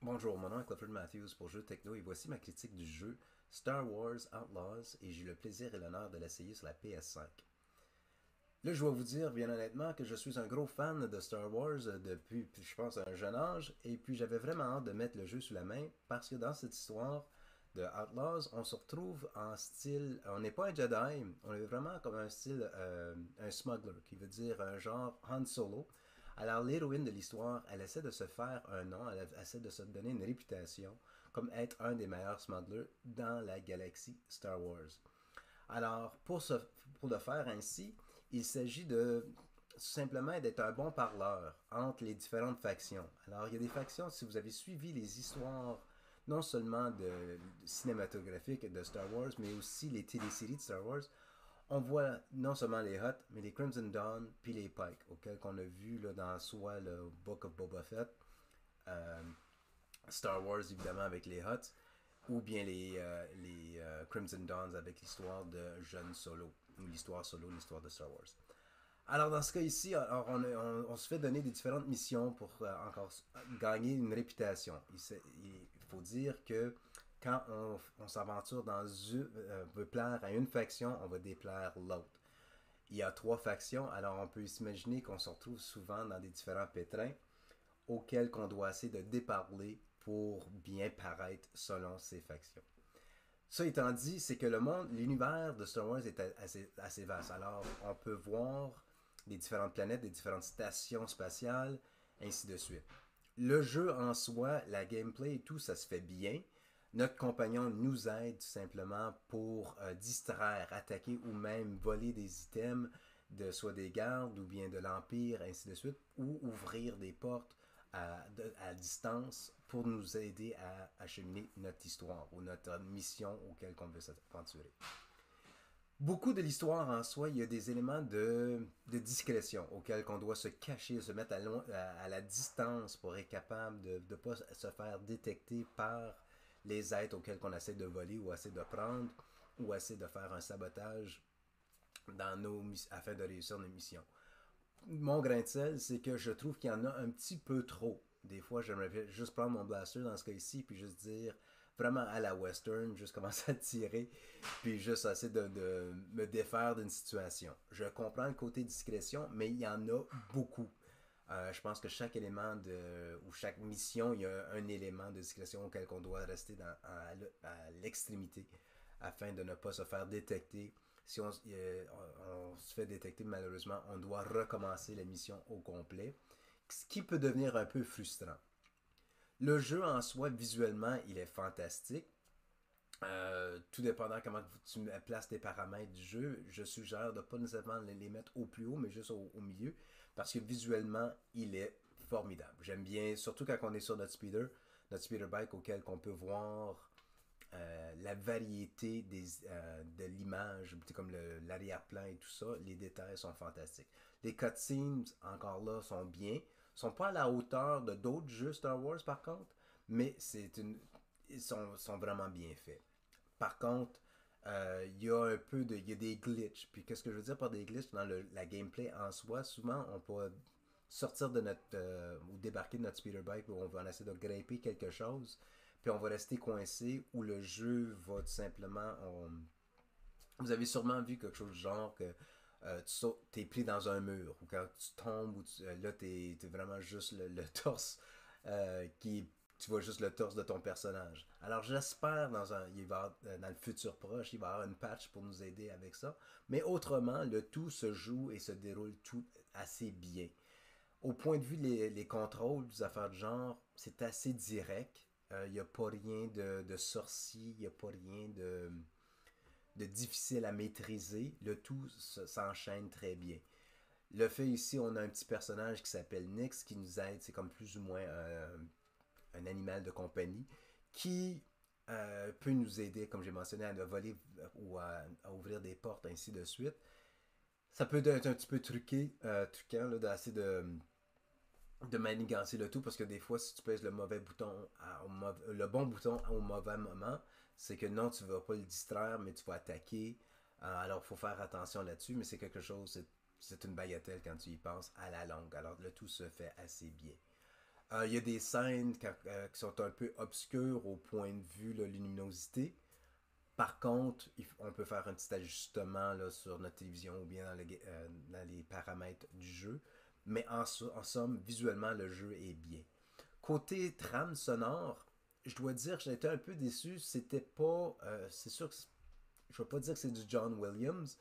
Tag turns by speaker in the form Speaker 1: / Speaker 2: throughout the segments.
Speaker 1: Bonjour, mon nom est Clifford Matthews pour Jeux Techno et voici ma critique du jeu Star Wars Outlaws et j'ai eu le plaisir et l'honneur de l'essayer sur la PS5. Là, je dois vous dire bien honnêtement que je suis un gros fan de Star Wars depuis, je pense, un jeune âge et puis j'avais vraiment hâte de mettre le jeu sous la main parce que dans cette histoire de Outlaws, on se retrouve en style, on n'est pas un Jedi, on est vraiment comme un style, un smuggler, qui veut dire un genre Han Solo. Alors l'héroïne de l'histoire, elle essaie de se faire un nom, elle essaie de se donner une réputation comme être un des meilleurs smugglers dans la galaxie Star Wars. Alors, pour le faire ainsi, il s'agit de simplement d'être un bon parleur entre les différentes factions. Alors, il y a des factions, si vous avez suivi les histoires non seulement cinématographiques de Star Wars, mais aussi les téléséries de Star Wars, on voit non seulement les Hutt, mais les Crimson Dawn puis les Pike, auxquels on a vu là, dans soit le Book of Boba Fett, euh, Star Wars évidemment avec les Hutt, ou bien les Crimson Dawns avec l'histoire de Jeune Solo, ou l'histoire Solo, l'histoire de Star Wars. Alors dans ce cas ici, alors on se fait donner des différentes missions pour encore gagner une réputation. Il faut dire que quand on s'aventure veut plaire à une faction, on va déplaire l'autre. Il y a trois factions, alors on peut s'imaginer qu'on se retrouve souvent dans des différents pétrins auxquels on doit essayer de déparler pour bien paraître selon ces factions. Ça étant dit, c'est que le monde, l'univers de Star Wars est assez vaste. Alors, on peut voir des différentes planètes, des différentes stations spatiales, ainsi de suite. Le jeu en soi, la gameplay et tout, ça se fait bien. Notre compagnon nous aide tout simplement pour distraire, attaquer ou même voler des items de soit des gardes ou bien de l'Empire, ainsi de suite, ou ouvrir des portes à distance pour nous aider à acheminer notre histoire ou notre mission auquel on veut s'aventurer. Beaucoup de l'histoire en soi, il y a des éléments de discrétion auxquels on doit se cacher, se mettre à la distance pour être capable de ne pas se faire détecter par les êtres auxquels on essaie de voler ou essaie de prendre ou essaie de faire un sabotage afin de réussir nos missions. Mon grain de sel, c'est que je trouve qu'il y en a un petit peu trop. Des fois, j'aimerais juste prendre mon blaster dans ce cas-ci, puis juste dire vraiment à la western, juste commencer à tirer, puis juste essayer de me défaire d'une situation. Je comprends le côté discrétion, mais il y en a beaucoup. Je pense que chaque élément ou chaque mission, il y a un élément de discrétion auquel on doit rester à l'extrémité afin de ne pas se faire détecter. Si on se fait détecter, malheureusement, on doit recommencer la mission au complet, ce qui peut devenir un peu frustrant. Le jeu en soi, visuellement, il est fantastique. Tout dépendant comment tu places tes paramètres du jeu, je suggère de ne pas nécessairement les mettre au plus haut, mais juste au milieu, parce que visuellement, il est formidable. J'aime bien, surtout quand on est sur notre speeder bike auquel on peut voir la variété de l'image, comme l'arrière-plan et tout ça, les détails sont fantastiques. Les cutscenes, encore là, sont bien. Sont pas à la hauteur de d'autres jeux Star Wars, par contre, mais sont vraiment bien faits. Par contre, il y a il y a des glitches. Puis qu'est-ce que je veux dire par des glitches dans la gameplay en soi? Souvent, on peut sortir de ou débarquer de notre speeder bike où on va essayer de grimper quelque chose, puis on va rester coincé ou le jeu va tout simplement. Vous avez sûrement vu quelque chose du genre que tu es pris dans un mur ou quand tu tombes ou là t'es vraiment juste le torse qui tu vois juste le torse de ton personnage. Alors j'espère dans le futur proche, il va y avoir une patch pour nous aider avec ça. Mais autrement, le tout se joue et se déroule tout assez bien. Au point de vue les contrôles, des affaires de genre, c'est assez direct. Il n'y a pas rien de sorcier, il n'y a pas rien de difficile à maîtriser. Le tout s'enchaîne très bien. Le fait ici, on a un petit personnage qui s'appelle Nyx qui nous aide. C'est comme plus ou moins un animal de compagnie qui peut nous aider, comme j'ai mentionné, à voler ou à ouvrir des portes, ainsi de suite. Ça peut être un petit peu truquant, là, d'essayer de manigancer le tout parce que des fois, si tu pèses le mauvais bouton, le bon bouton au mauvais moment, c'est que non, tu vas pas le distraire, mais tu vas attaquer. Alors, il faut faire attention là-dessus, mais c'est quelque chose, c'est une bagatelle quand tu y penses à la longue. Alors, le tout se fait assez bien. Il y a des scènes qui sont un peu obscures au point de vue de la luminosité. Par contre, on peut faire un petit ajustement là, sur notre télévision ou bien dans les paramètres du jeu. Mais en somme, visuellement, le jeu est bien. Côté trame sonore, je dois dire que j'ai été un peu déçu. C'était pas. C'est sûr que je ne vais pas dire que c'est du John Williams,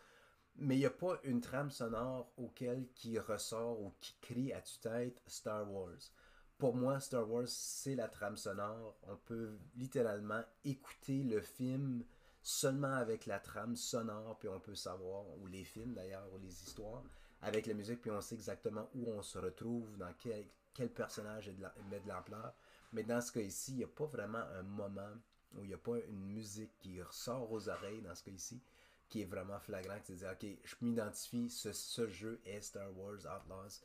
Speaker 1: mais il n'y a pas une trame sonore auquel qui ressort ou qui crie à tue-tête Star Wars. Pour moi, Star Wars, c'est la trame sonore. On peut littéralement écouter le film seulement avec la trame sonore, puis on peut savoir, ou les films d'ailleurs, ou les histoires, avec la musique, puis on sait exactement où on se retrouve, dans quel personnage met de l'ampleur. Mais dans ce cas ici, il n'y a pas vraiment un moment où il n'y a pas une musique qui ressort aux oreilles, dans ce cas ici, qui est vraiment flagrant, que c'est de dire, ok, je m'identifie, ce jeu est Star Wars Outlaws.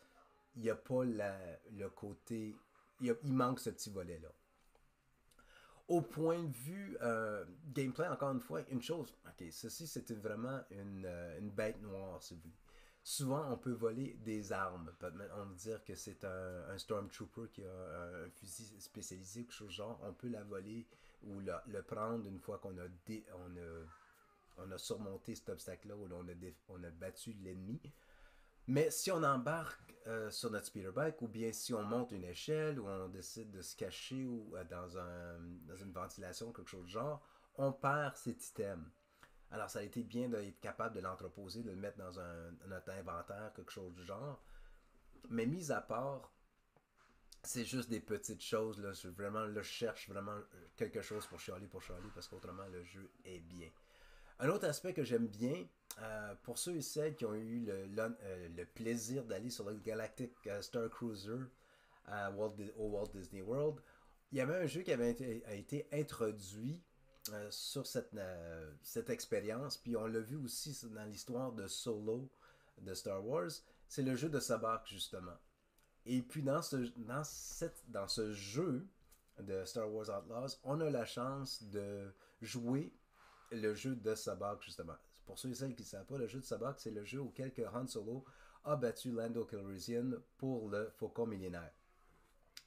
Speaker 1: Il n'y a pas le côté. Il manque ce petit volet-là. Au point de vue gameplay, encore une fois, une chose, ok, ceci c'était vraiment une bête noire, si vous voulez. Souvent, on peut voler des armes. On va dire que c'est un Stormtrooper qui a un fusil spécialisé ou quelque chose genre. On peut la voler ou le prendre une fois on a surmonté cet obstacle-là, où on a battu l'ennemi. Mais si on embarque sur notre speederbike, ou bien si on monte une échelle, ou on décide de se cacher ou dans une ventilation, quelque chose de genre, on perd cet item. Alors ça a été bien d'être capable de l'entreposer, de le mettre dans notre inventaire, quelque chose du genre. Mais mis à part, c'est juste des petites choses. Là, je cherche vraiment quelque chose pour chialer, parce qu'autrement le jeu est bien. Un autre aspect que j'aime bien, pour ceux et celles qui ont eu le plaisir d'aller sur le Galactic Star Cruiser au Walt Disney World, il y avait un jeu qui a été introduit sur cette expérience, puis on l'a vu aussi dans l'histoire de Solo de Star Wars, c'est le jeu de Sabak justement. Et puis dans ce jeu de Star Wars Outlaws, on a la chance de jouer le jeu de Sabak, justement. Pour ceux et celles qui ne savent pas, le jeu de Sabak, c'est le jeu auquel Han Solo a battu Lando Calrissian pour le Faucon millénaire.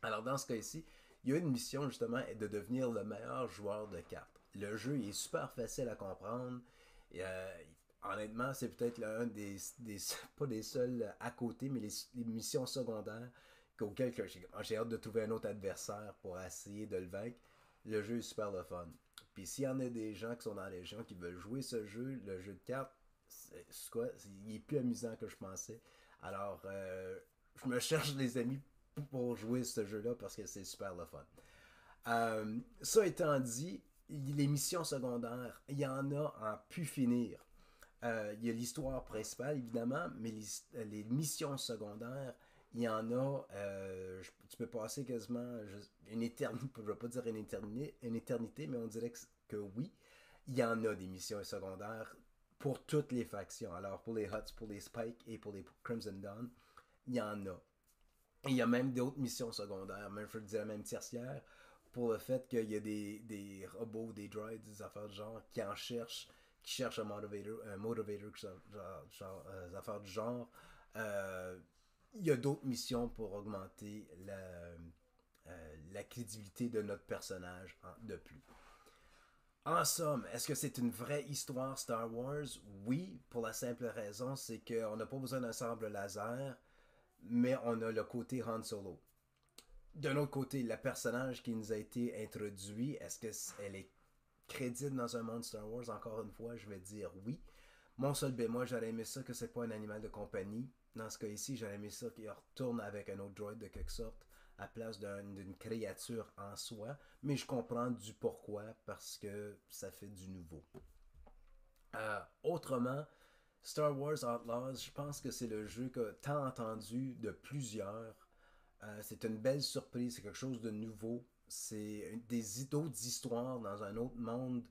Speaker 1: Alors, dans ce cas-ci, il y a une mission, justement, de devenir le meilleur joueur de cartes. Le jeu est super facile à comprendre. Et, honnêtement, c'est peut-être l'un pas des seuls à côté, mais les missions secondaires auxquelles j'ai hâte de trouver un autre adversaire pour essayer de le vaincre. Le jeu est super le fun. Puis s'il y en a des gens qui sont dans la région qui veulent jouer ce jeu, le jeu de cartes, il est plus amusant que je pensais. Alors, je me cherche des amis pour jouer ce jeu-là parce que c'est super le fun. Ça étant dit, les missions secondaires, il y en a en pu finir. Il y a l'histoire principale, évidemment, mais les missions secondaires, il y en a, tu peux passer quasiment une éternité, je ne vais pas dire une éternité, mais on dirait que oui, il y en a des missions secondaires pour toutes les factions. Alors pour les Huts, pour les Spike et pour les Crimson Dawn, il y en a. Et il y a même d'autres missions secondaires, même je dirais même tertiaires, pour le fait qu'il y a des robots, des droids, des affaires de genre qui cherchent un motivator des affaires du genre. Il y a d'autres missions pour augmenter la crédibilité de notre personnage de plus. En somme, est-ce que c'est une vraie histoire Star Wars? Oui, pour la simple raison, c'est qu'on n'a pas besoin d'un sabre laser, mais on a le côté Han Solo. D'un autre côté, le personnage qui nous a été introduit, est-ce qu'elle est crédible dans un monde Star Wars? Encore une fois, je vais dire oui. Mon seul bémol, j'aurais aimé ça que c'est pas un animal de compagnie. Dans ce cas ici, j'aurais aimé ça qu'il retourne avec un autre droid de quelque sorte à place d'une créature en soi. Mais je comprends du pourquoi, parce que ça fait du nouveau. Autrement, Star Wars Outlaws, je pense que c'est le jeu que tant entendu de plusieurs. C'est une belle surprise, c'est quelque chose de nouveau. C'est d'autres histoires dans un autre monde,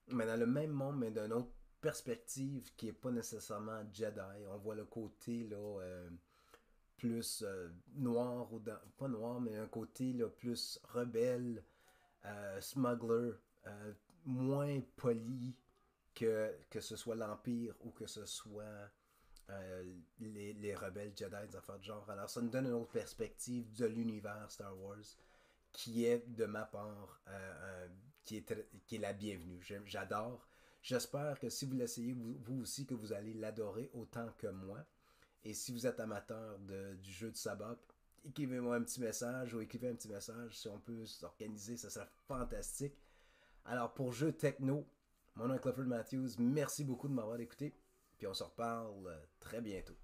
Speaker 1: mais dans le même monde, mais d'une autre perspective qui n'est pas nécessairement Jedi. On voit le côté là, plus noir, pas noir, mais un côté là, plus rebelle, smuggler, moins poli que ce soit l'Empire ou que ce soit les rebelles Jedi, des affaires de genre. Alors ça nous donne une autre perspective de l'univers Star Wars qui est de ma part qui est la bienvenue. J'adore. J'espère que si vous l'essayez vous aussi, que vous allez l'adorer autant que moi. Et si vous êtes amateur du jeu de sabak, écrivez-moi un petit message ou écrivez un petit message. Si on peut s'organiser, ça serait fantastique. Alors pour Jeux Techno, mon nom est Clifford Matthews. Merci beaucoup de m'avoir écouté. Puis on se reparle très bientôt.